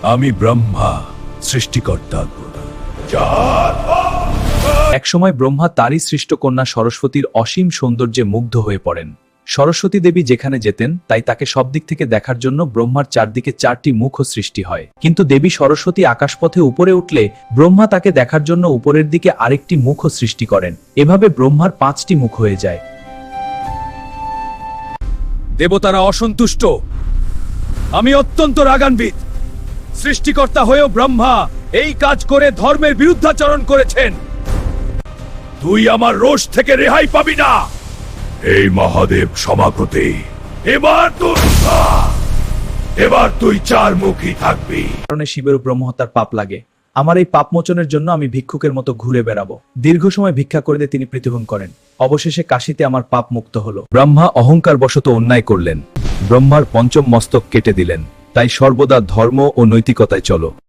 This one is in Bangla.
আমি ব্রহ্মা, সৃষ্টিকর্তা। একসময় ব্রহ্মা তারই সৃষ্ট কন্যা সরস্বতীর অসীম সৌন্দর্যে মুগ্ধ হয়ে পড়েন। সরস্বতী দেবী যেখানে যেতেন তাই তাকে সব দিক থেকে দেখার জন্য ব্রহ্মার চারদিকে 4টি মুখও সৃষ্টি হয়। কিন্তু দেবী সরস্বতী আকাশপথে উপরে উঠলে ব্রহ্মা তাকে দেখার জন্য উপরের দিকে আরেকটি মুখও সৃষ্টি করেন। এভাবে ব্রহ্মার 5টি মুখ হয়ে যায়। দেবতারা অসন্তুষ্ট। আমি অত্যন্ত রাগান্বিত। সৃষ্টিকর্তা হয়েও ব্রহ্মা এই কাজ করে ধর্মের বিরুদ্ধাচরণ করেছেন। তুই আমার রোষ থেকে রেহাই পাবি না। এই মহাদেব সমাগতে এবার তুই 4 মুখী থাকবি। কারণে শিবের ব্রহ্মহত্যার পাপ লাগে। আমার এই পাপ মোচনের জন্য আমি ভিক্ষুকের মতো ঘুরে বেড়াবো। দীর্ঘ সময় ভিক্ষা করে তিনি মৃত্যুবরণ করেন। অবশেষে কাশীতে আমার পাপ মুক্ত হলো। ব্রহ্মা অহংকার বশত অন্যায় করলেন। ব্রহ্মার 5ম মস্তক কেটে দিলেন। তাই সর্বদা ধর্ম ও নৈতিকতায় চলো।